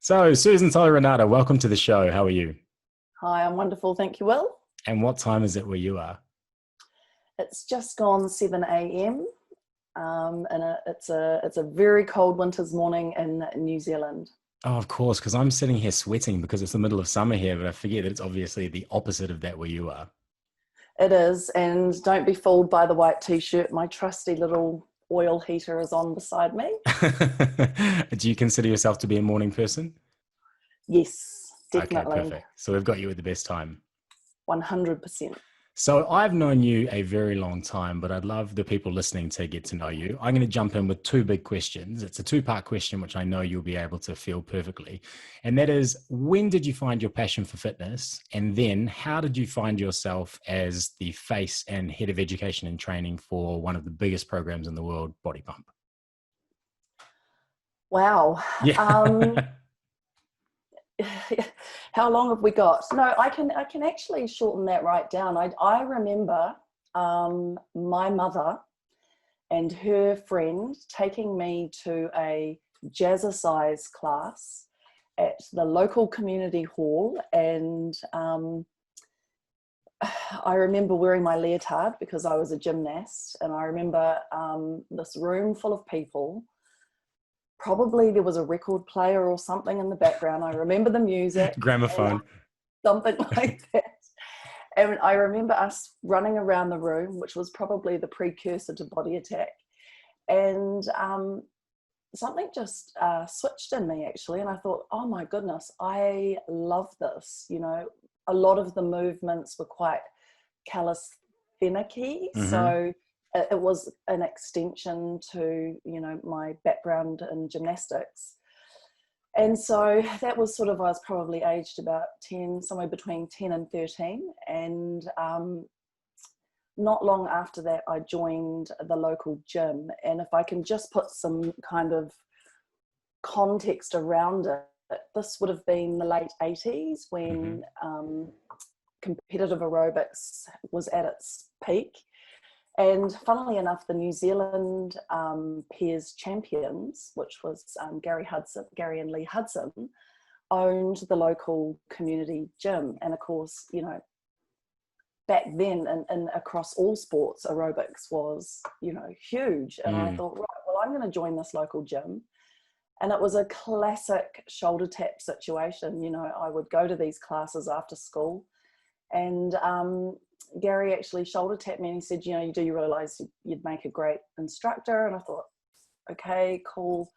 So, Susan Renata, welcome to the show. How are you? Hi, I'm wonderful. Thank you, Will. And what time is it where you are? It's just gone 7 a.m. It's a very cold winter's morning in New Zealand. Oh, of course, because I'm sitting here sweating because it's the middle of summer here, but I forget that it's obviously the opposite of that where you are. It is, and don't be fooled by the white t-shirt. My trusty little oil heater is on beside me. Do you consider yourself to be a morning person? Yes, Okay, definitely. perfect. So we've got you at the best time. 100%. So I've known you a very long time, but I'd love the people listening to get to know you. I'm going to jump in with two big questions. It's a two-part question, which I know you'll be able to field perfectly. And that is, when did you find your passion for fitness? And then how did you find yourself as the face and head of education and training for one of the biggest programs in the world, BodyPump? Wow. Yeah. How long have we got? No, I can actually shorten that right down. I remember my mother and her friend taking me to a jazzercise class at the local community hall, and I remember wearing my leotard because I was a gymnast, and I remember this room full of people. Probably there was a record player or something in the background. I remember the music. Gramophone. Something like that. And I remember us running around the room, which was probably the precursor to Body Attack. And something just switched in me, actually. And I thought, oh my goodness, I love this. You know, a lot of the movements were quite calisthenic-y. Mm-hmm. So it was an extension to, you know, my background in gymnastics. And so that was sort of, I was probably aged about 10, somewhere between 10 and 13. And not long after that, I joined the local gym. And if I can just put some kind of context around it, this would have been the late 80s when competitive aerobics was at its peak. And funnily enough, the New Zealand Peers Champions, which was Gary and Lee Hudson, owned the local community gym. And of course, you know, back then and across all sports, aerobics was, you know, huge. And I thought, right, well, I'm going to join this local gym. And it was a classic shoulder tap situation. You know, I would go to these classes after school, and Gary actually shoulder tapped me and he said, you know, do you realize you'd make a great instructor? And I thought, okay, cool.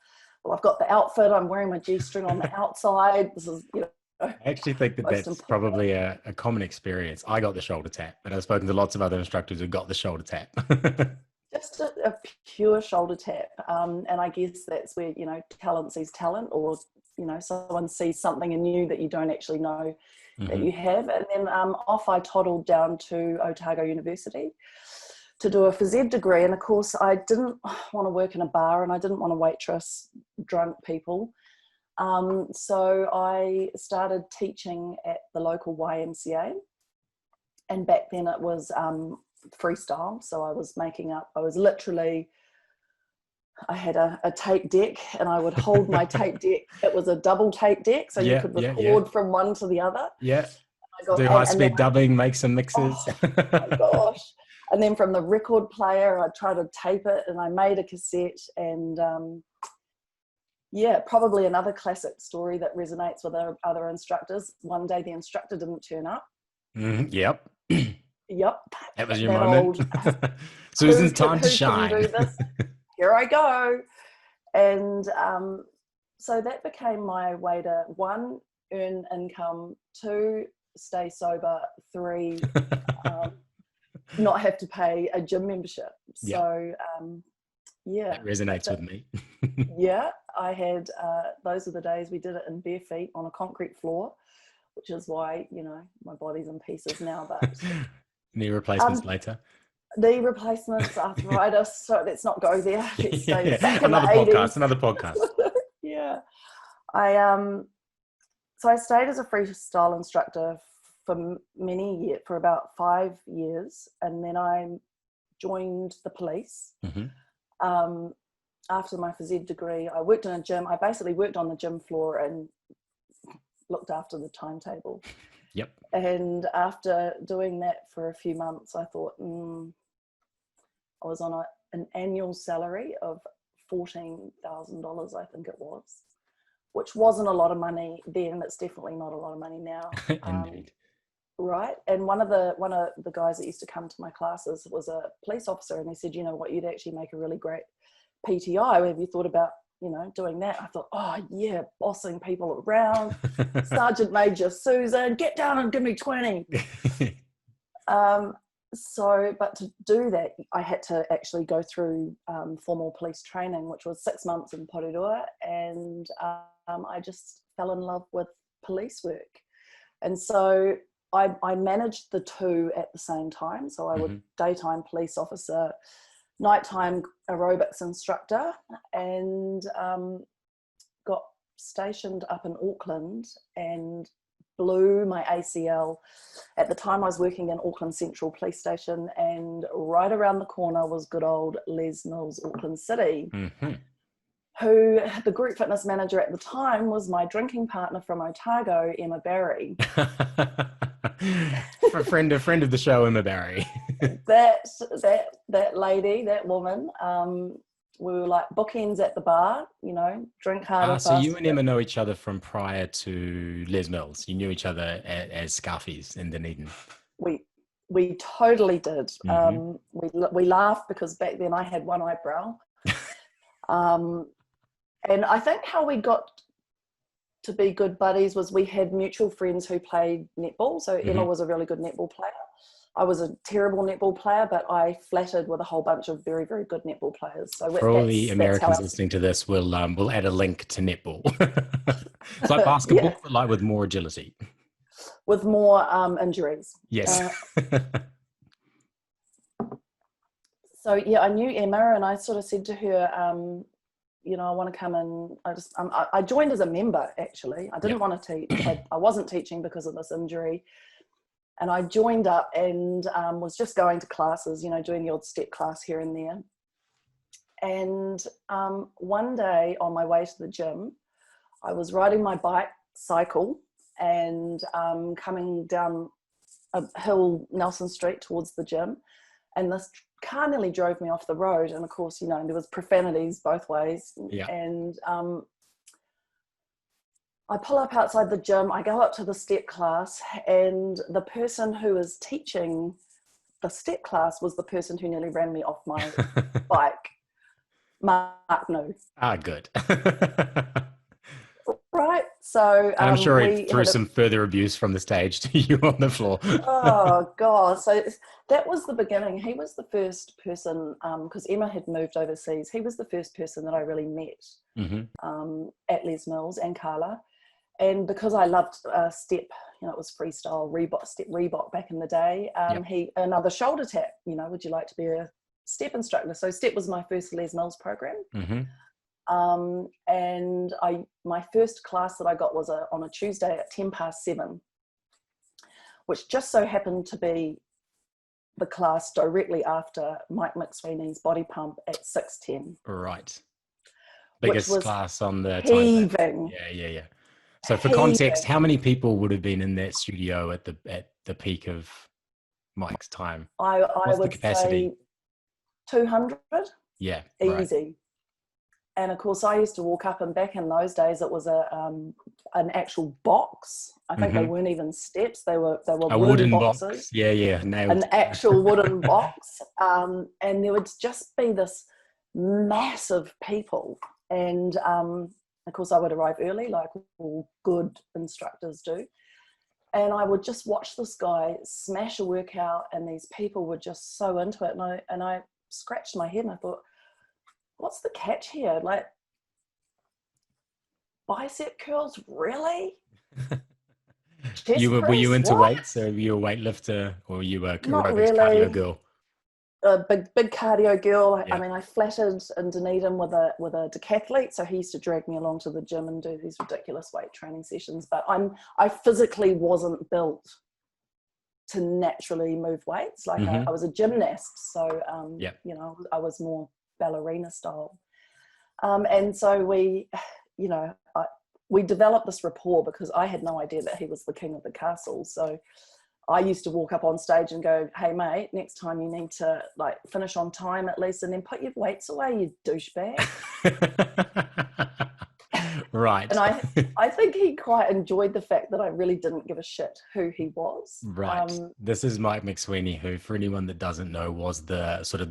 Well, I've got the outfit. I'm wearing my G-string on the outside. This is, you know, I actually think that that's probably a common experience. I got the shoulder tap, but I've spoken to lots of other instructors who got the shoulder tap. Just a pure shoulder tap. And I guess that's where, you know, talent sees talent, or, you know, someone sees something in you that you don't actually know that you have. And then off I toddled down to Otago University to do a phys ed degree. And of course I didn't want to work in a bar, and I didn't want to waitress drunk people. So I started teaching at the local YMCA. And back then it was freestyle. So I was I had a tape deck, and I would hold my tape deck. It was a double tape deck, so you could record from one to the other. Yeah. Do high-speed dubbing, make some mixes. Oh my gosh. And then from the record player, I tried to tape it, and I made a cassette. And probably another classic story that resonates with other instructors. One day the instructor didn't turn up. Yep. Yep. That was your moment. Susan's time to shine. Do this? Here I go. And so that became my way to, 1, earn income, 2, stay sober, 3, not have to pay a gym membership. So that resonates with me. I had those are the days we did it in bare feet on a concrete floor, which is why, you know, my body's in pieces now. But knee replacements later. Knee replacements, arthritis. So let's not go there. Let's stay back in another the podcast. 80s. Another podcast. Yeah. So I stayed as a freestyle instructor for about 5 years, and then I joined the police. After my phys ed degree, I worked in a gym. I basically worked on the gym floor and looked after the timetable. Yep. And after doing that for a few months, I thought, I was on an annual salary of $14,000, I think it was, which wasn't a lot of money then. It's definitely not a lot of money now. Indeed. Right. And one of the guys that used to come to my classes was a police officer, and he said, you know what, you'd actually make a really great PTI. Have you thought about, doing that? I thought, oh yeah, bossing people around. Sergeant Major Susan, get down and give me 20. But to do that, I had to actually go through formal police training, which was 6 months in Porirua, and I just fell in love with police work. And so I managed the two at the same time. So I was daytime police officer, nighttime aerobics instructor, and got stationed up in Auckland and blew my ACL. At the time I was working in Auckland Central Police Station, and right around the corner was good old Les Mills, Auckland City, who the group fitness manager at the time was my drinking partner from Otago, Emma Barry. A friend of the show, Emma Barry. that lady, that woman, we were like bookends at the bar, drink harder. So you and Emma know each other from prior to Les Mills. You knew each other as Scarfies in Dunedin. We totally did. We laughed because back then I had one eyebrow. And I think how we got to be good buddies was we had mutual friends who played netball. So Emma was a really good netball player. I was a terrible netball player, but I flattered with a whole bunch of very, very good netball players. So for all the Americans listening to this, we'll add a link to netball. It's like basketball, but like with more agility, with more injuries. Yes. So yeah, I knew Emma, and I sort of said to her, I want to come in. I joined as a member, actually. I didn't want to teach. I wasn't teaching because of this injury. And I joined up and was just going to classes, doing the odd step class here and there. And one day on my way to the gym, I was riding my cycle and coming down a hill, Nelson Street, towards the gym. And this car nearly drove me off the road. And of course, there was profanities both ways. Yeah. And I pull up outside the gym, I go up to the step class, and the person who was teaching the step class was the person who nearly ran me off my bike. Mark knew. Good. Right? So I'm sure it threw some further abuse from the stage to you on the floor. Oh, God. So that was the beginning. He was the first person, because Emma had moved overseas, he was the first person that I really met at Les Mills, and Carla. And because I loved step, it was freestyle Reebok back in the day. Another shoulder tap, would you like to be a step instructor? So step was my first Les Mills program. And my first class that I got was on a Tuesday at 7:10, which just so happened to be the class directly after Mike McSweeney's BodyPump at 6:10. Right. Biggest class on the heaving. Time. Yeah. So for context, how many people would have been in that studio at the peak of Mike's time? I would say 200. Yeah. Easy. Right. And of course, I used to walk up, and back in those days, it was an actual box. I think they weren't even steps; they were a wooden boxes. Box. Yeah, nailed. An actual wooden box, and there would just be this mass of people, and of course, I would arrive early, like all good instructors do, and I would just watch this guy smash a workout, and these people were just so into it, and I scratched my head and I thought, what's the catch here? Like, bicep curls, really? Were you into weights? Or were you a weightlifter, or were you a aerobics cardio girl? A big cardio girl. Yeah. I mean, I flattered in Dunedin with a decathlete, so he used to drag me along to the gym and do these ridiculous weight training sessions. But I physically wasn't built to naturally move weights. Like I was a gymnast, so I was more ballerina style. And so we, we developed this rapport because I had no idea that he was the king of the castle. So I used to walk up on stage and go, "Hey mate, next time you need to like finish on time at least, and then put your weights away, you douchebag." Right. And I think he quite enjoyed the fact that I really didn't give a shit who he was. Right. This is Mike McSweeney, who, for anyone that doesn't know, was the sort of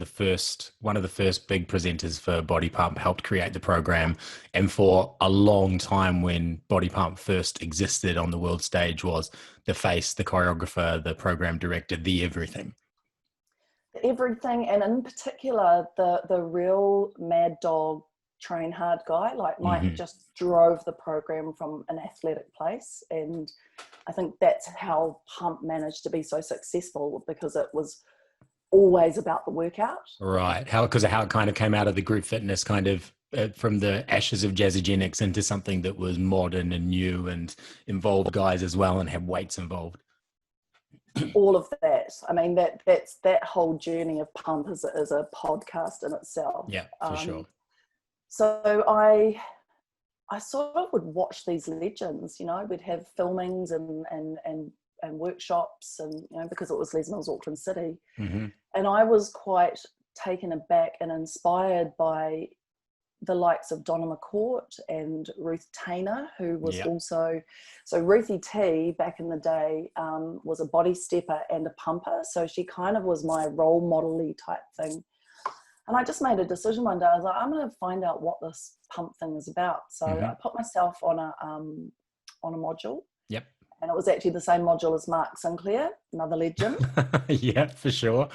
one of the first big presenters for BodyPump, helped create the program. And for a long time, when BodyPump first existed on the world stage, was the face, the choreographer, the program director, the everything. Everything, and in particular, the real mad dog, train hard guy. Like Mike just drove the program from an athletic place, and I think that's how Pump managed to be so successful, because it was always about the workout. Right. Because how it kind of came out of the group fitness, kind of from the ashes of jazzogenics into something that was modern and new and involved guys as well and had weights involved. All of that. I mean, that's that whole journey of Pump is a podcast in itself. Yeah, for sure. So I sort of would watch these legends, you know, we'd have filmings and workshops, and, you know, because it was Les Mills, Auckland City. And I was quite taken aback and inspired by the likes of Donna McCourt and Ruth Tainer, who was also, so Ruthie T back in the day was a body stepper and a pumper. So she kind of was my role model-y type thing. And I just made a decision one day. I was like, I'm going to find out what this pump thing is about. So I put myself on a module. Yep. And it was actually the same module as Mark Sinclair, another legend. Yeah, for sure.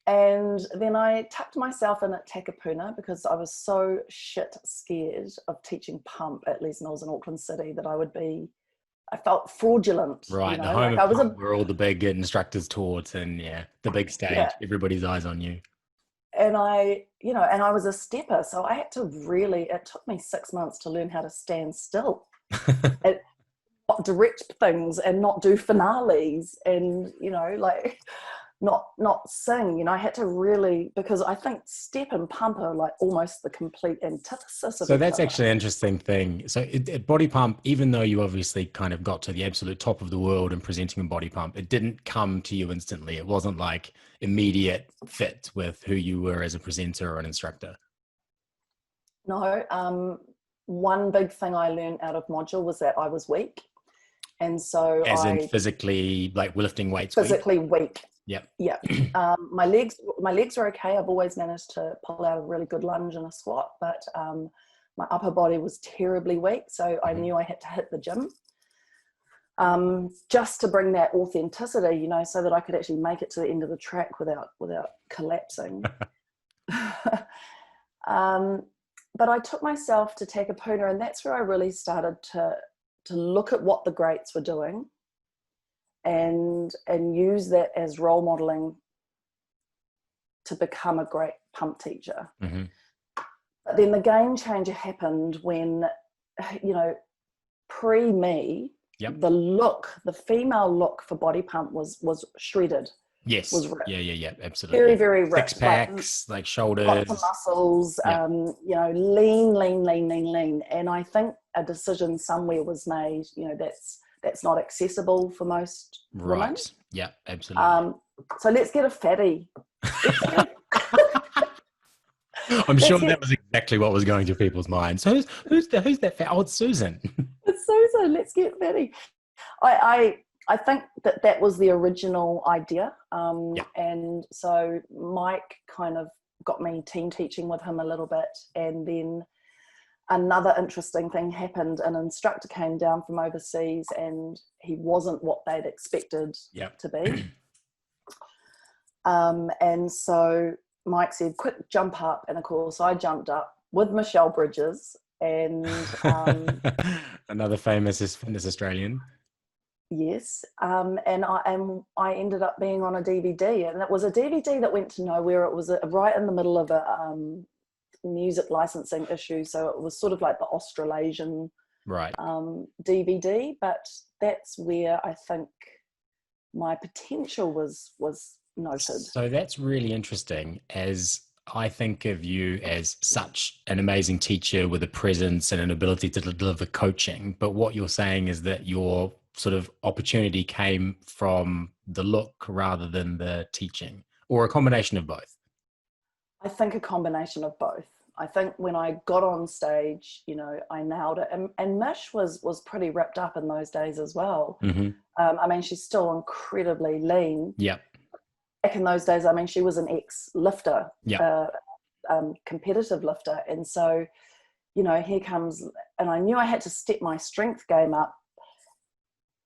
And then I tucked myself in at Takapuna because I was so shit scared of teaching pump at Les Mills in Auckland City that I felt fraudulent. Right, you know? the home like of pump, where all the big instructors taught, and the big stage, everybody's eyes on you. And I was a stepper, so I had to it took me 6 months to learn how to stand still. And not direct things and not do finales and, like not sing. I had to really, because I think step and pump are like almost the complete antithesis of So each that's other. actually an interesting thing. So at Body Pump, even though you obviously kind of got to the absolute top of the world in presenting in Body Pump, it didn't come to you instantly. It wasn't like immediate fit with who you were as a presenter or an instructor. No, one big thing I learned out of module was that I was weak. And so in physically, like lifting weights? Physically weak. Yep. Yeah. My legs were okay. I've always managed to pull out a really good lunge and a squat, but my upper body was terribly weak. So I knew I had to hit the gym just to bring that authenticity, so that I could actually make it to the end of the track without collapsing. But I took myself to Takapuna, and that's where I really started to look at what the greats were doing and use that as role modeling to become a great pump teacher. But then the game changer happened when, pre-me, the female look for Body Pump was shredded. Yes. Was ripped. Yeah, absolutely. Very, very ripped. 6 packs, like shoulders. Lots of muscles, lean. And I think a decision somewhere was made, that's not accessible for most women. Right. Yeah, absolutely. So let's get a fatty. I'm sure that was exactly what was going through people's minds. So who's that fat? Oh, it's Susan. It's Susan. Let's get fatty. I think that was the original idea. And so Mike kind of got me team teaching with him a little bit. And then another interesting thing happened. An instructor came down from overseas and he wasn't what they'd expected to be. And so Mike said, quick, jump up. And of course I jumped up with Michelle Bridges and another famous fitness Australian. Yes, and I ended up being on a DVD, and it was a DVD that went to nowhere. It was right in the middle of a music licensing issue, so it was sort of like the Australasian DVD. But that's where I think my potential was noted. So that's really interesting, as I think of you as such an amazing teacher with a presence and an ability to deliver coaching. But what you're saying is that your sort of opportunity came from the look rather than the teaching, or a combination of both. I think a combination of both. I think when I got on stage, you know, I nailed it. And Mish was pretty ripped up in those days as well. Mm-hmm. I mean, she's still incredibly lean. Yep. Back in those days, I mean, she was an ex-lifter, Yep. competitive lifter. And so, you know, here comes, and I knew I had to step my strength game up,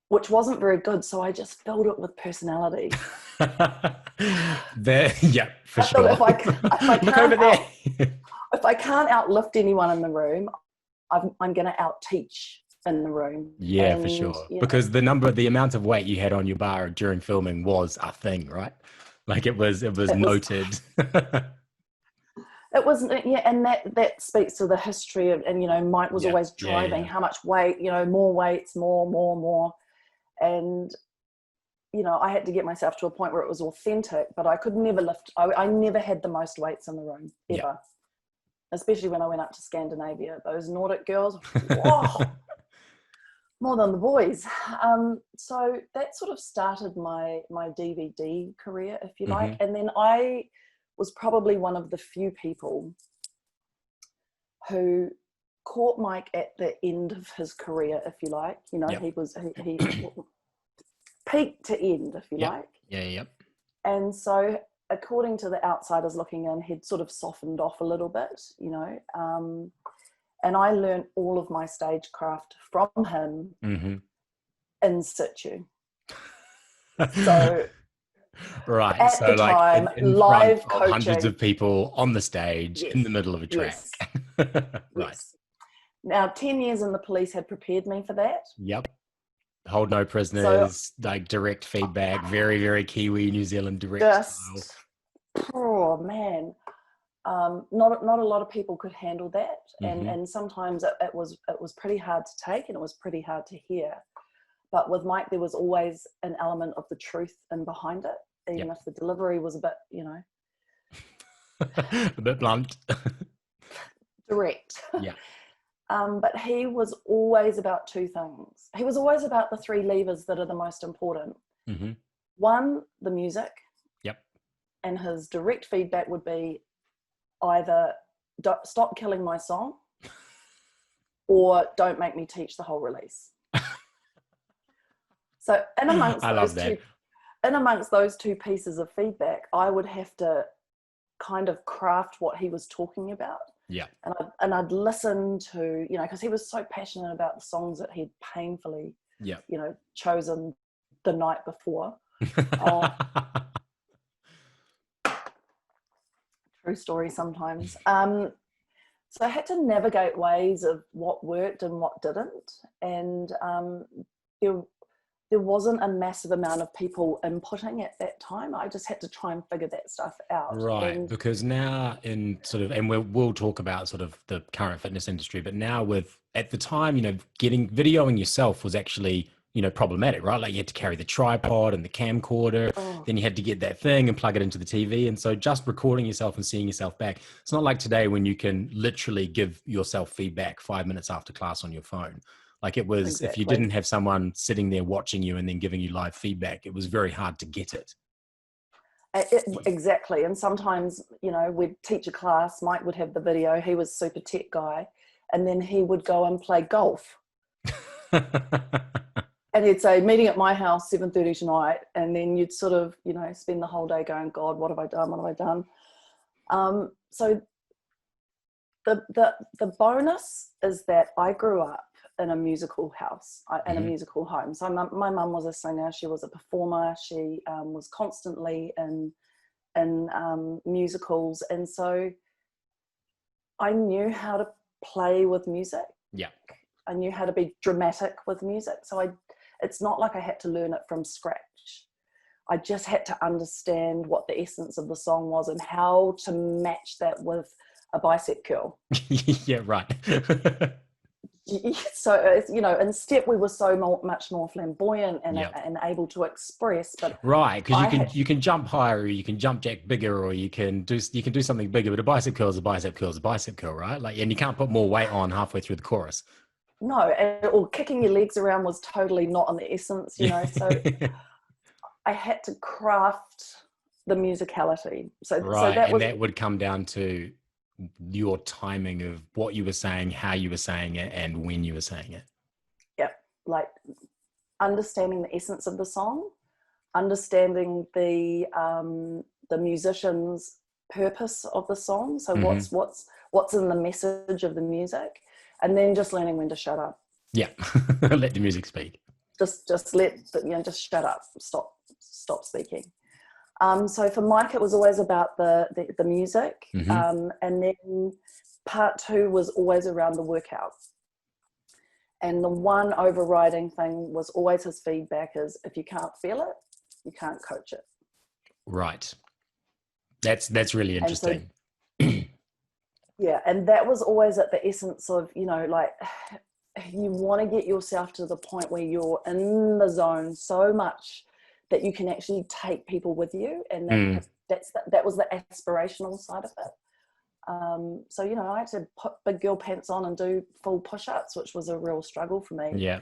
which wasn't very good. So I just filled it with personality. There, yeah, for I thought sure. if I Look can't over there. if I can't outlift anyone in the room, I'm going to out teach in the room. Yeah, And, for sure. you know, Because the amount of weight you had on your bar during filming was a thing, right? Like it was noted. it was, yeah, and that speaks to the history of, and you know, Mike was Yeah, always yeah, driving yeah. how much weight, you know, more weights, more, and you know, I had to get myself to a point where it was authentic, but I could never lift. I never had the most weights in the room Yeah. ever, especially when I went up to Scandinavia. Those Nordic girls, whoa, more than the boys. So that sort of started my DVD career, if you like. Mm-hmm. And then I was probably one of the few people who caught Mike at the end of his career, if you like. You know, Yep. he peak to end, if you Yep. like. Yeah, yep. And so according to the outsiders looking in, he'd sort of softened off a little bit, you know. And I learned all of my stagecraft from him Mm-hmm. in situ. So Right. at So the like time, in front live of hundreds coaching. of people on the stage Yes, in the middle of a track. yes, Right. yes. Now, 10 years in the police had prepared me for that. Yep. Hold no So prisoners, like direct feedback, very, very Kiwi, New Zealand direct style. just, oh man, not a lot of people could handle that, Mm-hmm. and sometimes it was pretty hard to take, and it was pretty hard to hear. But with Mike, there was always an element of the truth in behind it, even Yep. if the delivery was a bit, you know, A bit blunt. direct. Yeah. But he was always about two things. He was always about the three levers that are the most important. Mm-hmm. One, the music. Yep. And his direct feedback would be either stop killing my song or don't make me teach the whole release. So in amongst those two pieces of feedback, I would have to kind of craft what he was talking about. Yeah. And I'd listen to, you know, because he was so passionate about the songs that he'd painfully, Yeah. you know, chosen the night before. True story sometimes. So I had to navigate ways of what worked and what didn't. And there wasn't a massive amount of people inputting at that time. I just had to try and figure that stuff out. Right, because now in sort of, and we'll talk about sort of the current fitness industry, but now at the time, you know, videoing yourself was actually, you know, problematic, right? Like you had to carry the tripod and the camcorder, then you had to get that thing and plug it into the TV. And so just recording yourself and seeing yourself back, it's not like today when you can literally give yourself feedback 5 minutes after class on your phone. Like it was, Exactly. if you didn't have someone sitting there watching you and then giving you live feedback, it was very hard to get it. Exactly. And sometimes, you know, we'd teach a class, Mike would have the video, he was super tech guy, and then he would go and play golf. And he'd say, meeting at my house, 7:30 tonight. And then you'd sort of, you know, spend the whole day going, God, what have I done? What have I done? So the bonus is that I grew up in a musical house, in a musical home. So my mum was a singer. She was a performer. She was constantly in musicals. And so I knew how to play with music. Yeah. I knew how to be dramatic with music. So it's not like I had to learn it from scratch. I just had to understand what the essence of the song was and how to match that with a bicep curl. Yeah, right. So in step we were so much more flamboyant and Yep. and able to express, but Right, because I you can had you can jump higher, or you can jump jack bigger, or you can do something bigger. But a bicep curl is a bicep curl is a bicep curl, right? Like, and you can't put more weight on halfway through the chorus. no, or kicking your legs around was totally not in the essence, Yeah. so I had to craft the musicality. So Right, that and was, that would come down to your timing of what you were saying, how you were saying it, and when you were saying it. yeah, like understanding the essence of the song, understanding the musician's purpose of the song. So Hmm. what's in the message of the music, and then just learning when to shut up. Yeah, let the music speak. Just let just shut up, stop speaking. So for Mike, it was always about the music, Hmm. and then part two was always around the workout. And the one overriding thing was always his feedback is, if you can't feel it, you can't coach it. Right, that's really And so, interesting. yeah, and that was always at the essence of, like, you want to get yourself to the point where you're in the zone so much that you can actually take people with you, and Mm, that was the aspirational side of it. So I had to put big girl pants on and do full push-ups, which was a real struggle for me, yeah.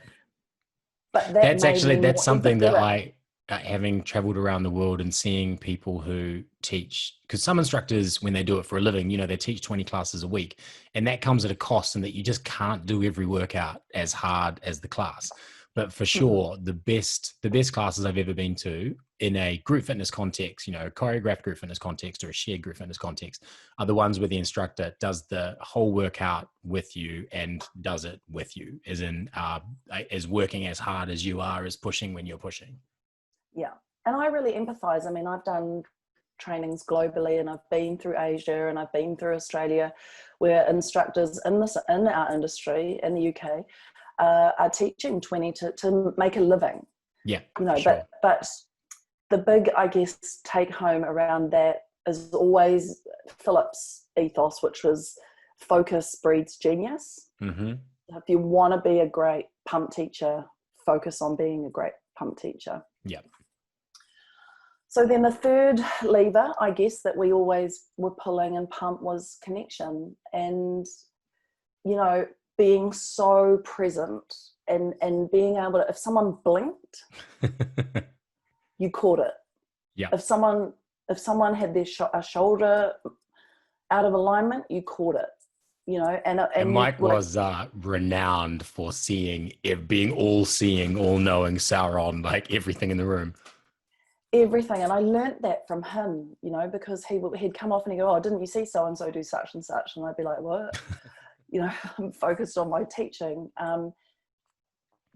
but that That's made actually me that's more something that empathetic. having traveled around the world and seeing people who teach, because some instructors, when they do it for a living, they teach 20 classes a week, and that comes at a cost, and that you just can't do every workout as hard as the class. But for Mm-mm. sure, the best classes I've ever been to in a group fitness context, a choreographed group fitness context or a shared group fitness context, are the ones where the instructor does the whole workout with you and does it with you, as in is working as hard as you are, as pushing when you're pushing. Yeah, and I really empathize. I mean, I've done trainings globally, and I've been through Asia, and I've been through Australia, where instructors in our industry in the UK are teaching 20 to make a living. Yeah, for sure. But the big, I guess, take home around that is always Philip's ethos, which was focus breeds genius. Mm-hmm. If you want to be a great pump teacher, focus on being a great pump teacher. Yeah. So then the third lever, I guess, that we always were pulling in pump was connection, and, being so present, and being able to, if someone blinked, you caught it. Yeah. If someone had their a shoulder out of alignment, you caught it. And And Mike like was renowned for being all-seeing, all-knowing Sauron, like everything in the room. everything. And I learnt that from him, because he'd come off and he'd go, "Oh, didn't you see so and so do such and such?" And I'd be like, "What?" I'm focused on my teaching.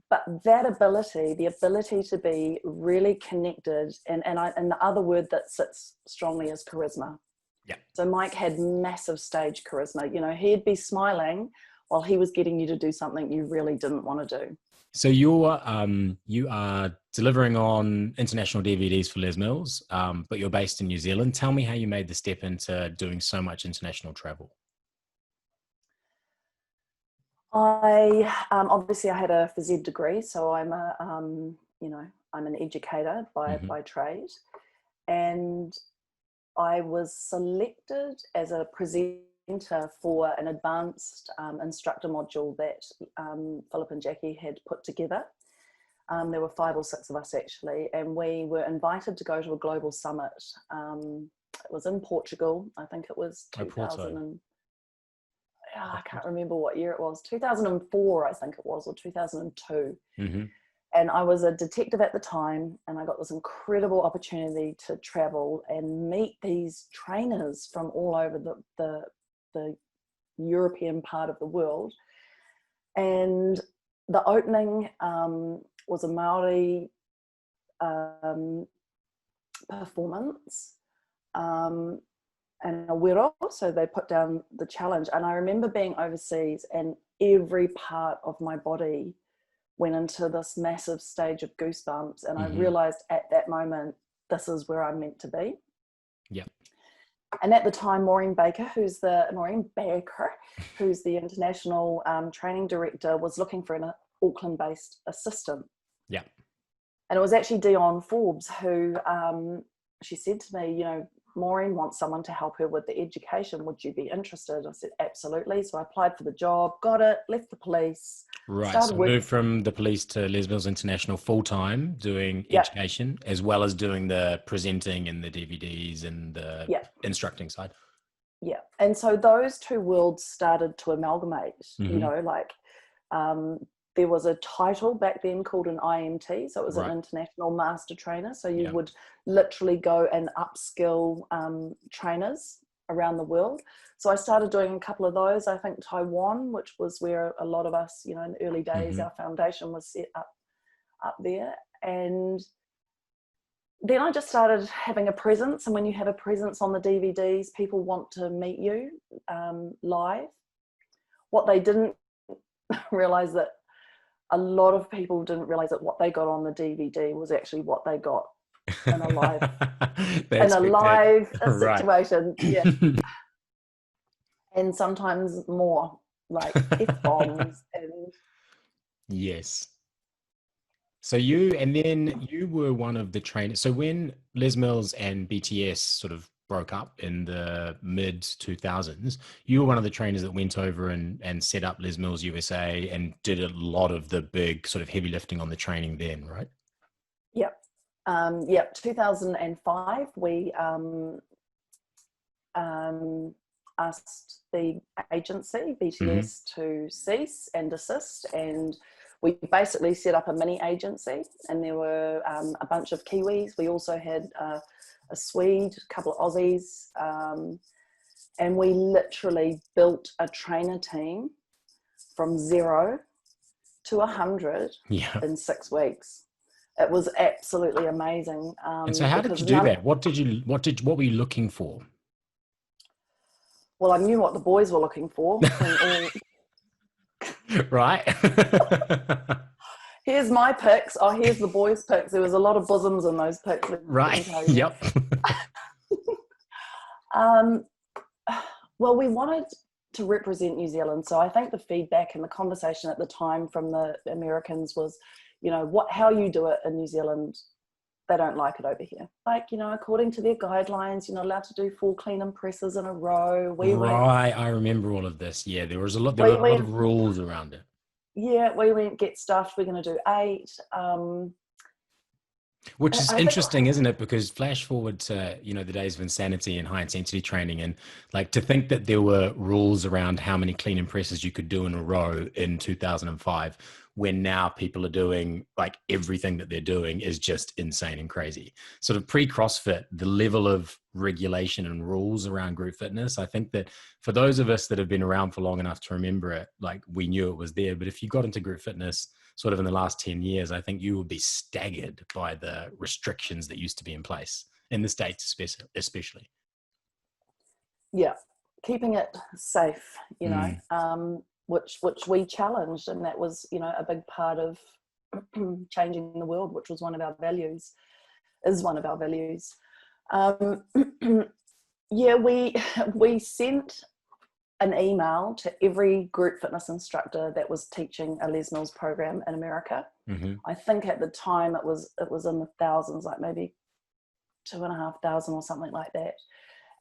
But that ability, the ability to be really connected, and the other word that sits strongly is charisma. Yeah. So Mike had massive stage charisma. He'd be smiling while he was getting you to do something you really didn't want to do. So you are delivering on international DVDs for Les Mills, but you're based in New Zealand. Tell me how you made the step into doing so much international travel. I obviously I had a phys ed degree, so I'm I'm an educator Mm-hmm. by trade, and I was selected as a presenter for an advanced instructor module that Philip and Jackie had put together. There were 5 or 6 of us actually, and we were invited to go to a global summit. It was in Portugal. I think it was 2000 I can't remember what year it was, 2004 I think it was, or 2002. Mm-hmm. And I was a detective at the time, and I got this incredible opportunity to travel and meet these trainers from all over the European part of the world. And the opening was a Maori performance. And a wiro, so they put down the challenge. And I remember being overseas, and every part of my body went into this massive stage of goosebumps. And I realized at that moment, this is where I'm meant to be. Yeah. And at the time, Maureen Baker, who's the international training director, was looking for an Auckland-based assistant. Yeah. And it was actually Dion Forbes who, she said to me, you know, Maureen wants someone to help her with the education. Would you be interested? I said, absolutely. So I applied for the job, got it, left the police. Right. So moved from the police to Les Mills International full-time, doing education, as well as doing the presenting and the DVDs and the instructing side. Yeah. And so those two worlds started to amalgamate, you know, like there was a title back then called an IMT. So it was an international master trainer. So you would literally go and upskill trainers around the world. So I started doing a couple of those. I think Taiwan, which was where a lot of us, you know, in the early days, our foundation was set up there. And then I just started having a presence. And when you have a presence on the DVDs, people want to meet you live. What they didn't realize, that a lot of people didn't realize that what they got on the DVD was actually what they got in a live, situation. Yeah. And sometimes more, like F-bombs and yes. So you were one of the trainers. So when Les Mills and BTS sort of broke up in the mid 2000s, you were one of the trainers that went over and set up Les Mills USA and did a lot of the big sort of heavy lifting on the training then, right? Yep. 2005, we asked the agency, BTS, to cease and desist, and we basically set up a mini agency, and there were a bunch of Kiwis. We also had a Swede, a couple of Aussies, and we literally built a trainer team from 0 to 100 in 6 weeks. It was absolutely amazing. And so how did you do that? What were you looking for? Well, I knew what the boys were looking for. Right. Here's my pics. Oh, here's the boys' pics. There was a lot of bosoms in those pics. Right. Yep. Well, we wanted to represent New Zealand. So I think the feedback and the conversation at the time from the Americans was, you know, how you do it in New Zealand, they don't like it over here. Like, you know, according to their guidelines, you're not allowed to do 4 clean and presses in a row. I remember all of this. Yeah, there were a lot of rules around it. Yeah, we went get stuffed. We're going to do 8. Which is interesting, isn't it? Because flash forward to, you know, the days of insanity and high intensity training, and like to think that there were rules around how many clean and presses you could do in a row in 2005, when now people are doing like everything that they're doing is just insane and crazy. Sort of pre-CrossFit, the level of regulation and rules around group fitness, I think that for those of us that have been around for long enough to remember it, like we knew it was there. But if you got into group fitness sort of in the last 10 years, I think you would be staggered by the restrictions that used to be in place in the States, especially. Yeah, keeping it safe, you know, which we challenged, and that was, you know, a big part of changing the world, which was one of our values. Yeah, we sent an email to every group fitness instructor that was teaching a Les Mills program in America. I think at the time it was in the thousands, like maybe 2,500 or something like that.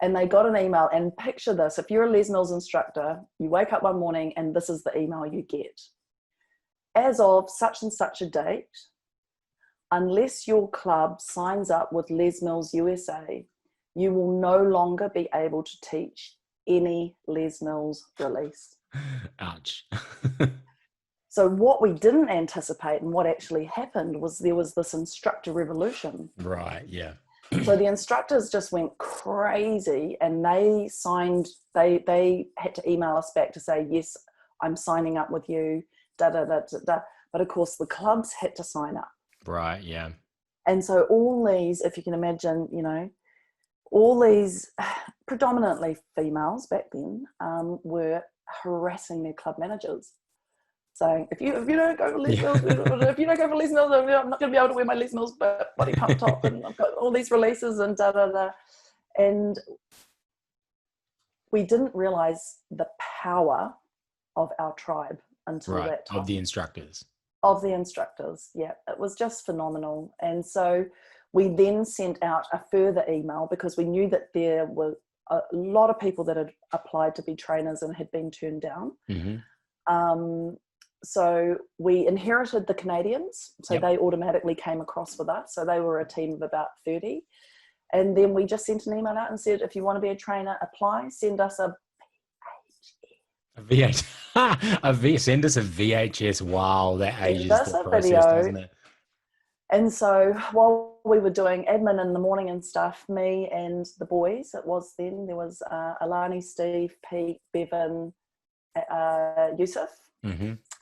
And they got an email, and picture this: if you're a Les Mills instructor, you wake up one morning and this is the email you get. As of such and such a date, unless your club signs up with Les Mills USA, you will no longer be able to teach any Les Mills release. Ouch. So what we didn't anticipate, and what actually happened, was there was this instructor revolution. Right, yeah. So the instructors just went crazy, and they had to email us back to say, yes, I'm signing up with you, But of course the clubs had to sign up. Right, yeah. And so all these, if you can imagine, you know, all these predominantly females back then were harassing their club managers, saying, if you don't go for Les Mills, if you don't go for Les Mills, I'm not going to be able to wear my Les Mills BodyPump top, and I've got all these releases and da da da. And we didn't realize the power of our tribe until that time. Of the instructors. Of the instructors, yeah. It was just phenomenal. And so we then sent out a further email because we knew that there were a lot of people that had applied to be trainers and had been turned down. So we inherited the Canadians, so they automatically came across with us. So they were a team of about 30. And then we just sent an email out and said, if you want to be a trainer, apply, send us a Send us a VHS. Wow, that ages the process, video. doesn't it? And so while we were doing admin in the morning and stuff, me and the boys, it was then, there was Alani, Steve, Pete, Bevan, Yusuf.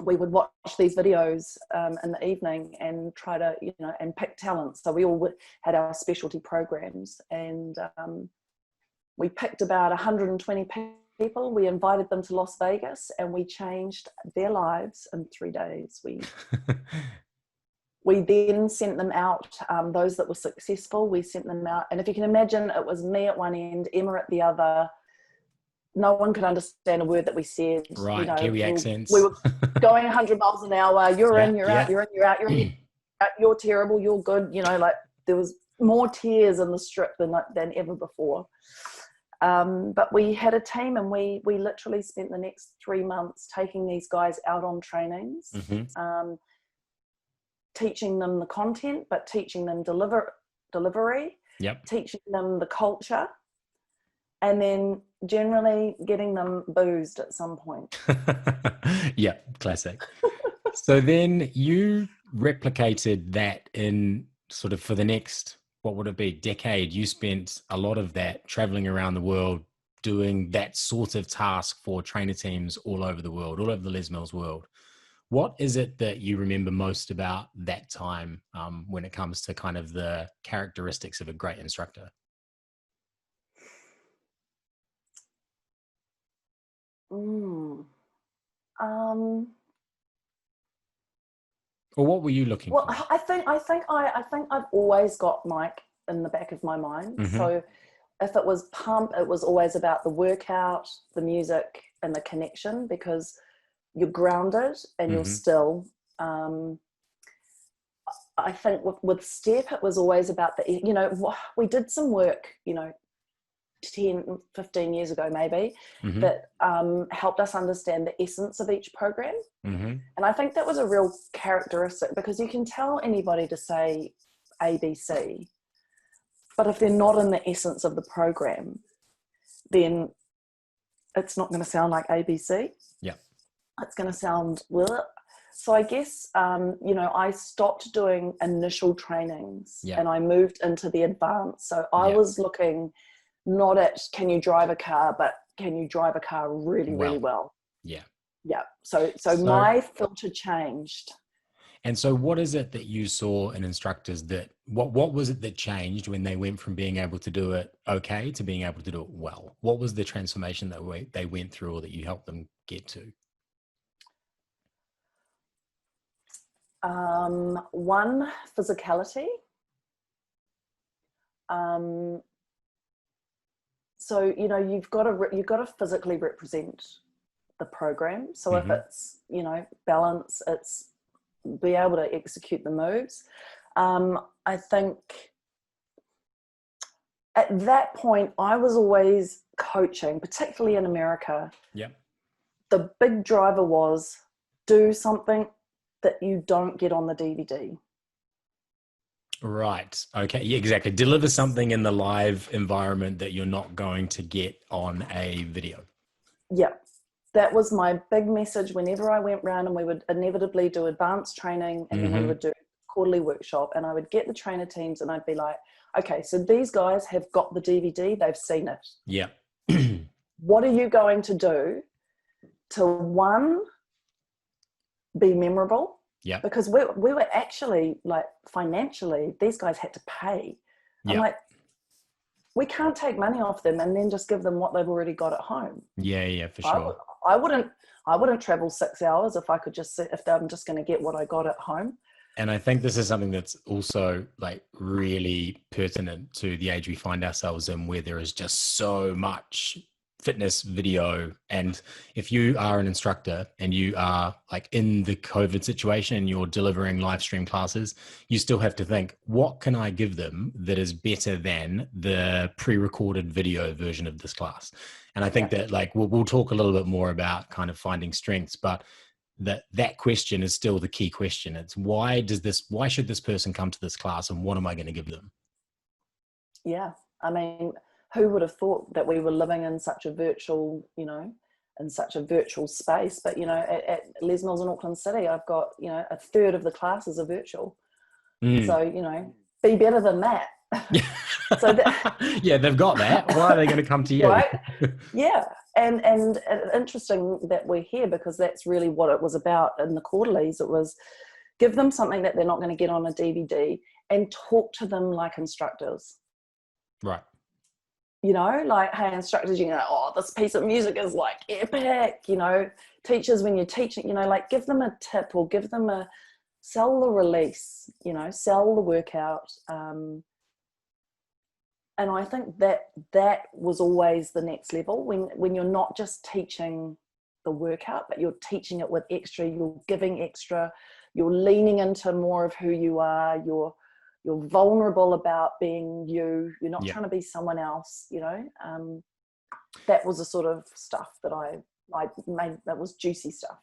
We would watch these videos in the evening and try to, and pick talent. So we all had our specialty programs, and we picked about 120 people. We invited them to Las Vegas, and we changed their lives in 3 days. We then sent them out, those that were successful, we sent them out. And if you can imagine, it was me at one end, Emma at the other. No one could understand a word that we said. Right, Kiwi accents. We were going 100 miles an hour. You're in, you're out, you're in, you're out, you're in, you're terrible, you're good. Like there was more tears in the strip than ever before. But we had a team, and we literally spent the next 3 months taking these guys out on trainings, teaching them the content, but teaching them delivery, teaching them the culture, and then generally getting them boozed at some point. Yeah, classic. So then you replicated that in sort of for the next, what would it be, decade? You spent a lot of that traveling around the world doing that sort of task for trainer teams all over the world, all over the Les Mills world. What is it that you remember most about that time when it comes to kind of the characteristics of a great instructor? Or what were you looking for? I think I've always got Mike in the back of my mind. So if it was pump, it was always about the workout, the music, and the connection, because you're grounded and you're still. I think with step, it was always about we did some work, 10, 15 years ago maybe, that helped us understand the essence of each program. And I think that was a real characteristic, because you can tell anybody to say ABC, but if they're not in the essence of the program, then it's not going to sound like ABC. Yeah. It's going to sound So I guess, I stopped doing initial trainings and I moved into the advanced. So I was looking not at can you drive a car, but can you drive a car really well? Yeah. Yeah. So my filter changed. And so what is it that you saw in instructors what was it that changed when they went from being able to do it okay to being able to do it well? What was the transformation that they went through, or that you helped them get to? One, physicality. So you've got to physically represent the program. So if it's balance, it's be able to execute the moves. I think at that point I was always coaching, particularly in America. Yeah. The big driver was do something that you don't get on the DVD. Right. Okay. Yeah, exactly. Deliver something in the live environment that you're not going to get on a video. Yeah. That was my big message whenever I went round, and we would inevitably do advanced training, and then we would do quarterly workshop, and I would get the trainer teams and I'd be like, okay, so these guys have got the DVD, they've seen it. Yeah. What are you going to do to, one, be memorable? Yeah. Because we were actually, like, financially, these guys had to pay. I'm like, we can't take money off them and then just give them what they've already got at home. Yeah, for sure. I wouldn't travel 6 hours if I could if I'm just going to get what I got at home. And I think this is something that's also like really pertinent to the age we find ourselves in, where there is just so much fitness video, and if you are an instructor and you are like in the COVID situation and you're delivering live stream classes, you still have to think, what can I give them that is better than the pre-recorded video version of this class? And I think that like we'll talk a little bit more about kind of finding strengths, but that question is still the key question. It's why should this person come to this class, and what am I going to give them? Yeah, I mean, who would have thought that we were living in such a virtual, in such a virtual space? But, at Les Mills in Auckland City, I've got, a third of the classes are virtual. So, be better than that. So yeah, they've got that. Why are they going to come to you? Right? Yeah. And interesting that we're here, because that's really what it was about in the quarterlies. It was give them something that they're not going to get on a DVD and talk to them like instructors. Right. Like, hey, instructors, oh, this piece of music is like epic, teachers, when you're teaching, like give them a tip or give them sell the release, sell the workout. And I think that was always the next level when you're not just teaching the workout, but you're teaching it with extra, you're giving extra, you're leaning into more of who you are, you're vulnerable about being you're not trying to be someone else, that was the sort of stuff that I made, that was juicy stuff.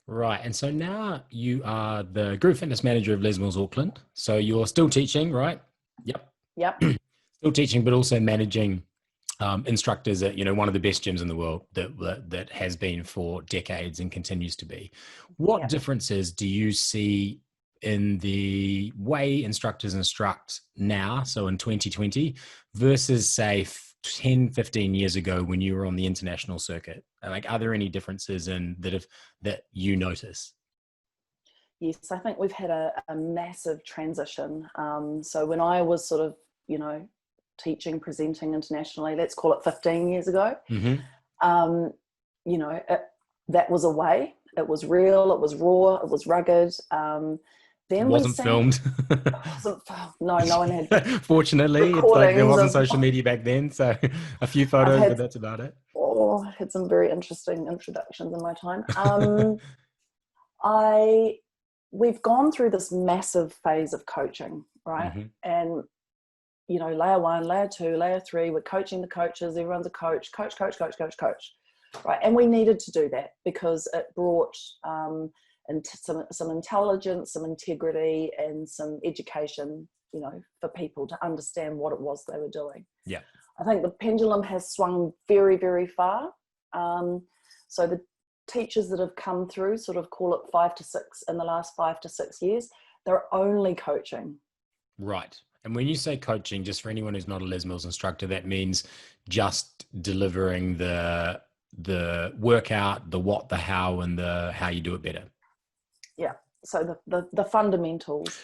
Right. And so now you are the Group Fitness Manager of Les Mills Auckland. So you're still teaching, right? Yep. Still teaching, but also managing instructors at, one of the best gyms in the world that has been for decades and continues to be. What differences do you see in the way instructors instruct now, so in 2020, versus say 10, 15 years ago when you were on the international circuit? Like, are there any differences that you notice? Yes, I think we've had a massive transition. So when I was sort of, teaching, presenting internationally, let's call it 15 years ago, that was a way. It was real, it was raw, it was rugged. Then wasn't filmed. No one had. Fortunately, it's like there wasn't social media back then, so a few photos, but that's about it. I had some very interesting introductions in my time. We've gone through this massive phase of coaching, right? And layer 1, layer 2, layer 3, we're coaching the coaches. Everyone's a coach, right? And we needed to do that because it brought some intelligence, some integrity, and some education, for people to understand what it was they were doing. Yeah. I think the pendulum has swung very, very far. So the teachers that have come through, sort of call it 5 to 6 in the last 5 to 6 years, they're only coaching. Right. And when you say coaching, just for anyone who's not a Les Mills instructor, that means just delivering the workout, the what, the how, and the how you do it better. Yeah. So the fundamentals.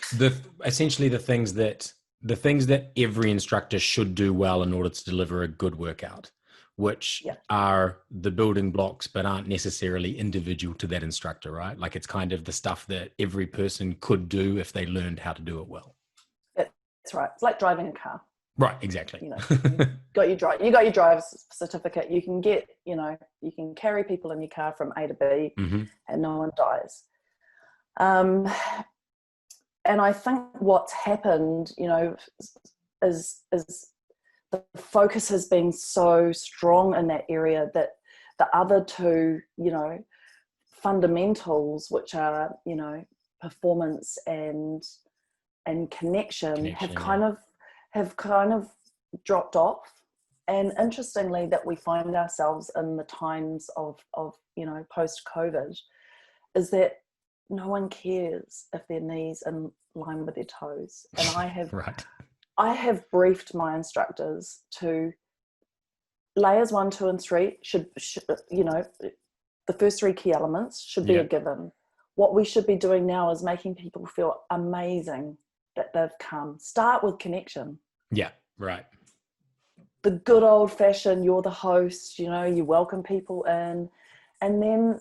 Essentially the things that every instructor should do well in order to deliver a good workout, which are the building blocks, but aren't necessarily individual to that instructor, right? Like, it's kind of the stuff that every person could do if they learned how to do it well. That's right. It's like driving a car. Right, exactly. You got your driver's certificate. You can get, you can carry people in your car from A to B, and no one dies. And I think what's happened, is the focus has been so strong in that area that the other two, fundamentals, which are, performance and connection have kind of dropped off. And interestingly, that we find ourselves in the times of post-COVID, is that no one cares if their knees in line with their toes. And I have briefed my instructors to layers 1, 2, and 3 should the first 3 key elements should be a given. What we should be doing now is making people feel amazing that they've come. Start with connection. Yeah, right. The good old fashioned, you're the host, you welcome people in, and then.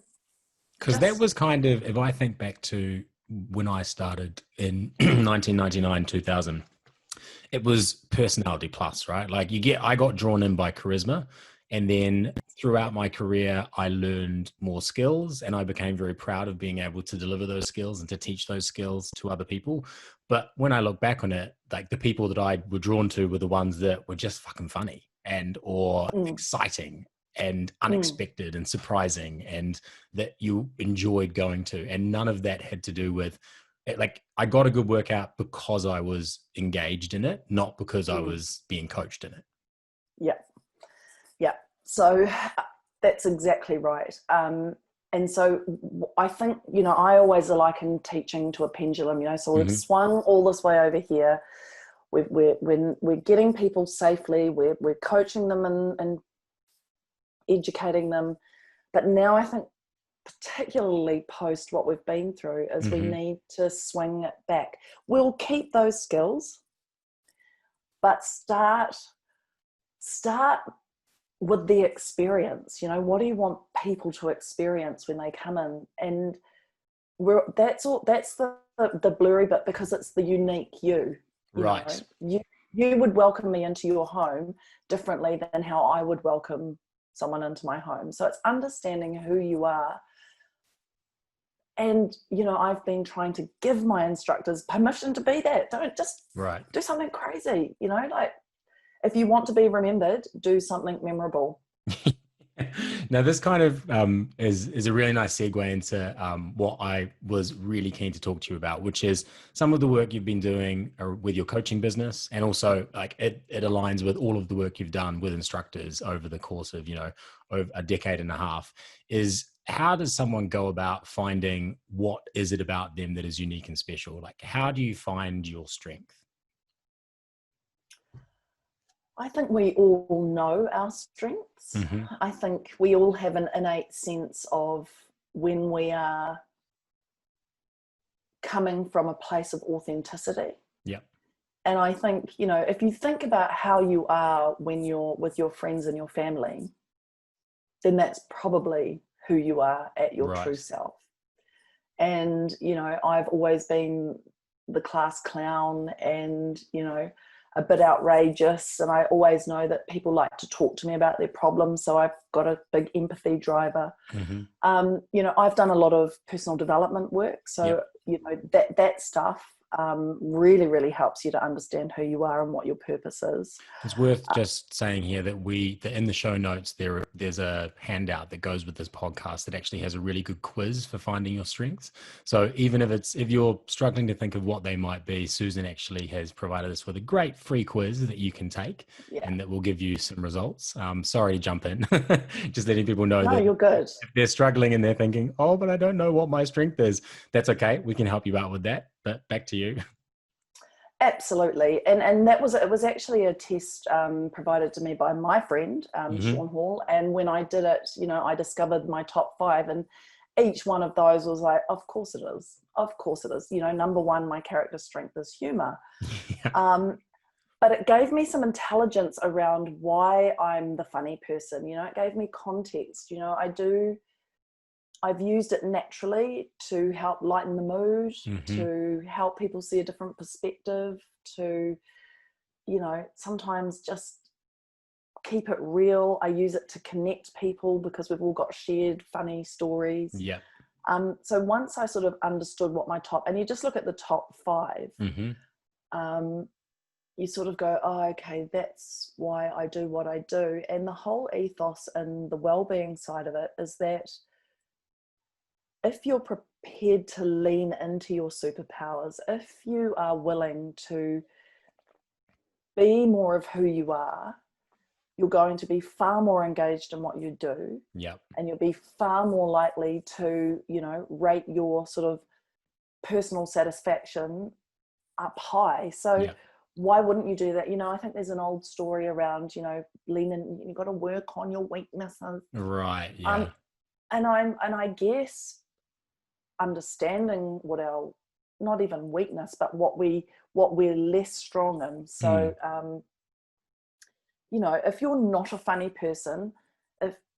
Because that was kind of, if I think back to when I started in 1999, 2000, it was personality plus, right? Like I got drawn in by charisma, And then throughout my career, I learned more skills, and I became very proud of being able to deliver those skills and to teach those skills to other people. But when I look back on it, like the people that I were drawn to were the ones that were just fucking funny and or exciting and unexpected and surprising, and that you enjoyed going to. And none of that had to do with like, I got a good workout because I was engaged in it, not because I was being coached in it. Yeah. Yeah. So that's exactly right. And so I think, you know, I always liken teaching to a pendulum, you know, so we've swung all this way over here. We're getting people safely. We're coaching them and educating them. But now I think, particularly post what we've been through, is we need to swing it back. We'll keep those skills, but start with the experience. You know, what do you want people to experience when they come in? And that's the blurry bit, because it's the unique you. Right. Know? You would welcome me into your home differently than how I would welcome someone into my home. So it's understanding who you are. And, you know, I've been trying to give my instructors permission to be that. Don't just do something crazy, you know, like, if you want to be remembered, do something memorable. Now, this kind of is a really nice segue into what I was really keen to talk to you about, which is some of the work you've been doing with your coaching business, and also like it aligns with all of the work you've done with instructors over the course of, you know, over a decade and a half. Is how does someone go about finding what is it about them that is unique and special? Like, how do you find your strength? I think we all know our strengths. I think we all have an innate sense of when we are coming from a place of authenticity. Yeah. And I think, you know, if you think about how you are when you're with your friends and your family, then that's probably who you are at your true self. And, you know, I've always been the class clown and, you know, a bit outrageous, and I always know that people like to talk to me about their problems, so I've got a big empathy driver. You know, I've done a lot of personal development work, so you know, that stuff really, really helps you to understand who you are and what your purpose is. It's worth just saying here that in the show notes, there's a handout that goes with this podcast that actually has a really good quiz for finding your strengths. So even if you're struggling to think of what they might be, Susan actually has provided us with a great free quiz that you can take and that will give you some results. Sorry to jump in, just letting people know that you're good. If they're struggling and they're thinking, oh, but I don't know what my strength is, that's okay. We can help you out with that. But back to you. Absolutely. And it was actually a test provided to me by my friend, Sean Hall. And when I did it, you know, I discovered my top 5, and each one of those was like, of course it is. Of course it is. You know, number 1, my character strength is humor. But it gave me some intelligence around why I'm the funny person. You know, it gave me context. You know, I've used it naturally to help lighten the mood, to help people see a different perspective, to, you know, sometimes just keep it real. I use it to connect people because we've all got shared funny stories. Yeah. So once I sort of understood what my top, and you just look at the top 5, you sort of go, oh, okay, that's why I do what I do. And the whole ethos and the well-being side of it is that if you're prepared to lean into your superpowers, if you are willing to be more of who you are, you're going to be far more engaged in what you do. And you'll be far more likely to, you know, rate your sort of personal satisfaction up high. So why wouldn't you do that? You know, I think there's an old story around, you know, you've got to work on your weaknesses. Right. Yeah. And I guess understanding what our, not even weakness, but what we're less strong in. So you know, if you're not a funny person,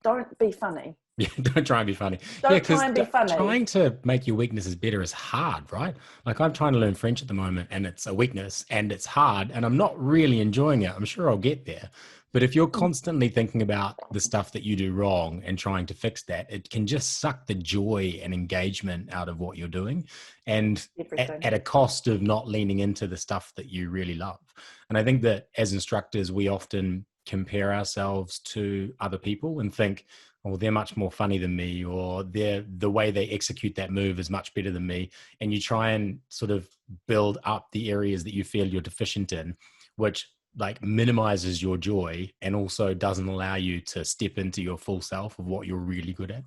don't be funny. Yeah, don't try and be funny. Yeah, Don't try because and be funny. trying to make your weaknesses better is hard, right? Like I'm trying to learn French at the moment and it's a weakness and it's hard and I'm not really enjoying it. I'm sure I'll get there. But if you're constantly thinking about the stuff that you do wrong and trying to fix that, it can just suck the joy and engagement out of what you're doing. And Everything. at a cost of not leaning into the stuff that you really love. And I think that as instructors, we often compare ourselves to other people and think, or they're much more funny than me, or the way they execute that move is much better than me. And you try and sort of build up the areas that you feel you're deficient in, which like minimizes your joy and also doesn't allow you to step into your full self of what you're really good at.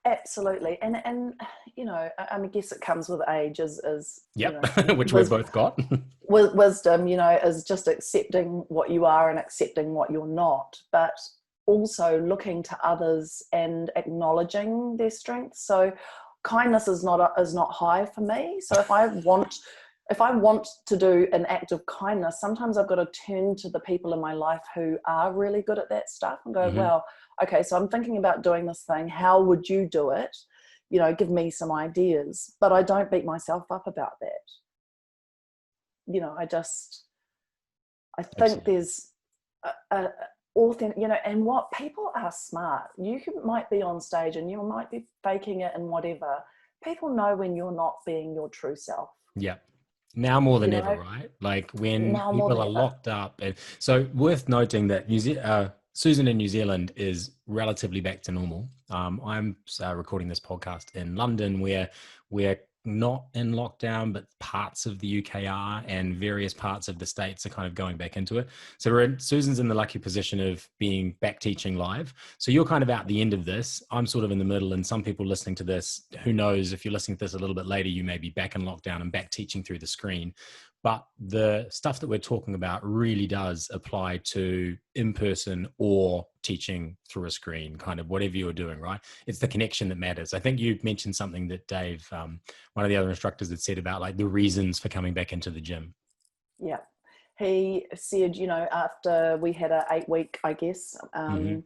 Absolutely. And you know, I guess it comes with age as you know, Yep, which we've both got. wisdom, you know, is just accepting what you are and accepting what you're not, but also looking to others and acknowledging their strengths. So kindness is not high for me. So if I want to do an act of kindness, sometimes I've got to turn to the people in my life who are really good at that stuff and go, Hmm. well, okay, so I'm thinking about doing this thing. How would you do it? You know, give me some ideas. But I don't beat myself up about that. You know, I think Absolutely. there's a authentic, you know, and what people are smart. Might be on stage and you might be faking it and whatever. People know when you're not being your true self, Yeah. Now more you than ever, know, right? Like when now more people than are ever. locked up. And so worth noting that Susan in New Zealand is relatively back to normal. I'm recording this podcast in London where we're not in lockdown, but parts of the UK are, and various parts of the States are kind of going back into it. So Susan's in the lucky position of being back teaching live. So you're kind of out the end of this. I'm sort of in the middle, and some people listening to this, who knows, if you're listening to this a little bit later, you may be back in lockdown and back teaching through the screen. But the stuff that we're talking about really does apply to in-person or teaching through a screen, kind of whatever you're doing, right? It's the connection that matters. I think you mentioned something that Dave, one of the other instructors, had said about like the reasons for coming back into the gym. Yeah. He said, you know, after we had a 8 week, I guess, Mm-hmm.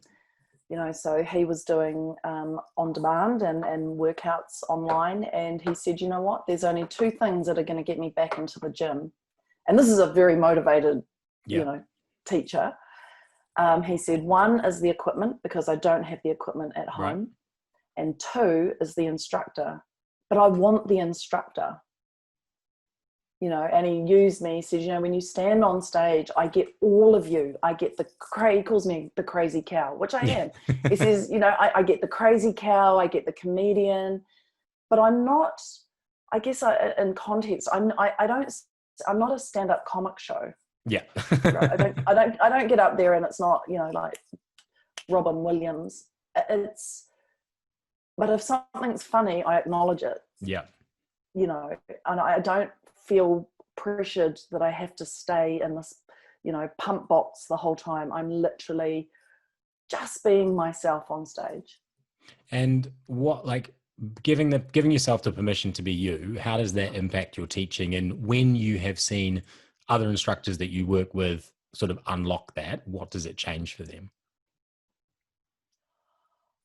you know, so he was doing on demand and workouts online. And he said, you know what, there's only two things that are going to get me back into the gym. And this is a very motivated, you Yeah. know, teacher. He said, one is the equipment, because I don't have the equipment at Right. home. And two is the instructor. But I want the instructor. You know, and he used me. He says, you know, when you stand on stage, I get all of you. I get he calls me the crazy cow, which I Yeah. am. He says, you know, I get the crazy cow, I get the comedian, but I'm not, I guess in context, I'm not a stand-up comic show. Yeah. Right? I don't get up there and it's not, you know, like Robin Williams. But if something's funny, I acknowledge it, Yeah. you know, and I don't feel pressured that I have to stay in this, you know, pump box the whole time. I'm literally just being myself on stage. And what, like, giving yourself the permission to be you, how does that impact your teaching? And when you have seen other instructors that you work with sort of unlock that, what does it change for them?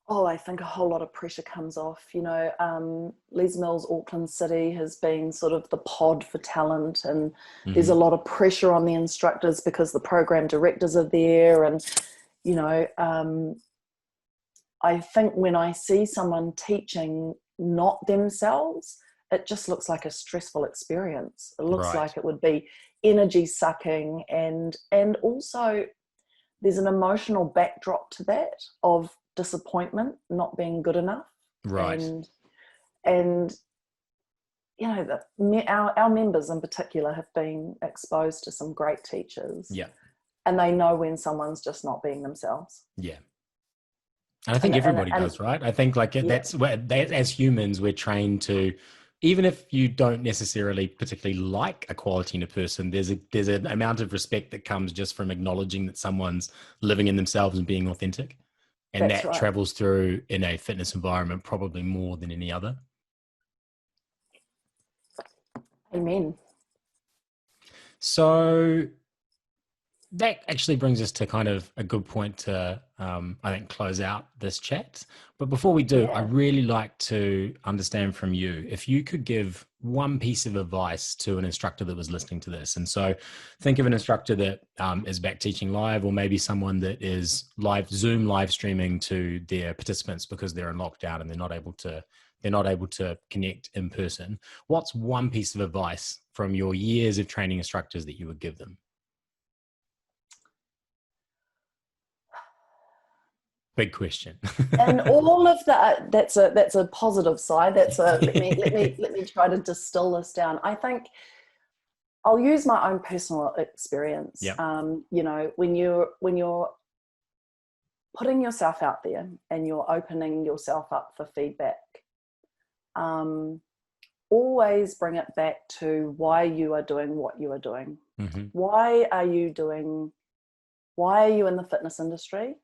Oh, I think a whole lot of pressure comes off. You know, Les Mills, Auckland City has been sort of the pod for talent, and there's a Hmm. lot of pressure on the instructors because the program directors are there. And, you know, I think when I see someone teaching not themselves, it just looks like a stressful experience. It looks Right. like it would be energy sucking, and also there's an emotional backdrop to that of disappointment, not being good enough. Right. And and you know, our members in particular have been exposed to some great teachers, Yeah. and they know when someone's just not being themselves. Yeah. And I think And everybody does, right? I think like yeah, that's where as humans, we're trained to, even if you don't necessarily particularly like a quality in a person, there's an amount of respect that comes just from acknowledging that someone's living in themselves and being authentic. And that's that right. travels through in a fitness environment probably more than any other. Amen. So that actually brings us to kind of a good point to I think, close out this chat. But before we do, I really like to understand from you, if you could give one piece of advice to an instructor that was listening to this. And so think of an instructor that is back teaching live, or maybe someone that is Zoom live streaming to their participants because they're in lockdown and they're not able to connect in person. What's one piece of advice from your years of training instructors that you would give them? Big question. And all of that, that's a positive side. Let me try to distill this down. I think I'll use my own personal experience. Yep. You know, when you're putting yourself out there and you're opening yourself up for feedback, always bring it back to why you are doing what you are doing. Mm-hmm. Why are you in the fitness industry?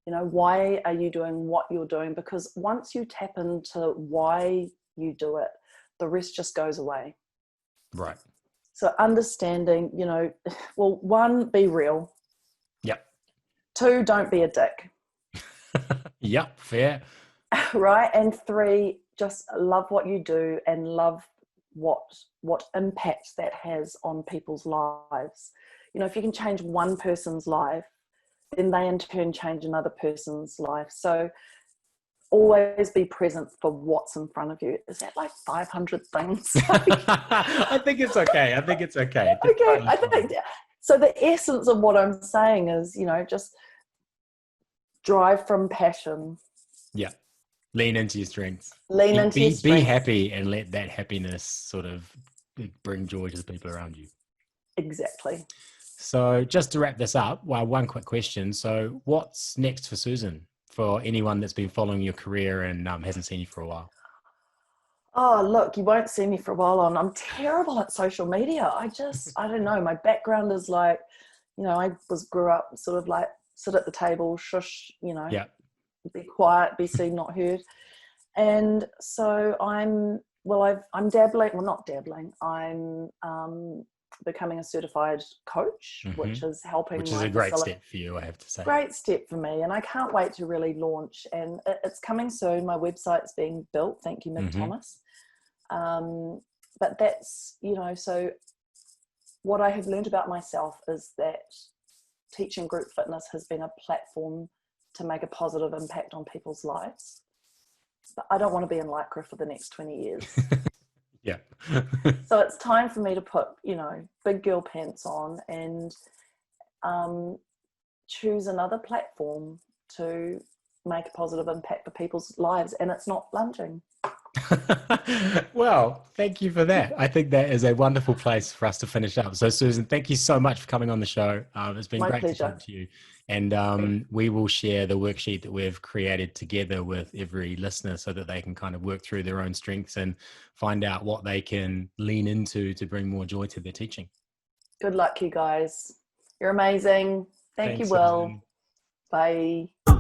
You know, why are you doing what you're doing? Because once you tap into why you do it, the rest just goes away. Right. So understanding, you know, well, 1, be real. Yep. 2, don't be a dick. Yep, fair. Right. And 3, just love what you do and love what impact that has on people's lives. You know, if you can change one person's life, then they in turn change another person's life. So always be present for what's in front of you. Is that like 500 things? I think it's okay. Okay, I think so. The essence of what I'm saying is, you know, just drive from passion. Yeah. Lean into your strengths. Be happy and let that happiness sort of bring joy to the people around you. Exactly. So just to wrap this up, one quick question. So what's next for Susan, for anyone that's been following your career and hasn't seen you for a while? Oh, look, you won't see me for a while I'm terrible at social media. I don't know. My background is like, you know, I grew up sort of like sit at the table, shush, you know, be quiet, be seen, not heard. And so I'm dabbling, well, not dabbling. I'm becoming a certified coach, Mm-hmm. which is helping. Which is a great step for you, I have to say. Great step for me, and I can't wait to really launch. And it's coming soon. My website's being built. Thank you, Mick Thomas. But that's, you know, so what I have learned about myself is that teaching group fitness has been a platform to make a positive impact on people's lives. But I don't want to be in Lycra for the next 20 years. Yeah. So it's time for me to put, you know, big girl pants on and choose another platform to make a positive impact for people's lives. And it's not lunging. Well, thank you for that. I think that is a wonderful place for us to finish up. So Susan, thank you so much for coming on the show. It's been great to talk to you. And we will share the worksheet that we've created together with every listener so that they can kind of work through their own strengths and find out what they can lean into to bring more joy to their teaching. Good luck, you guys. You're amazing. Thank you, Will. Susan. Bye.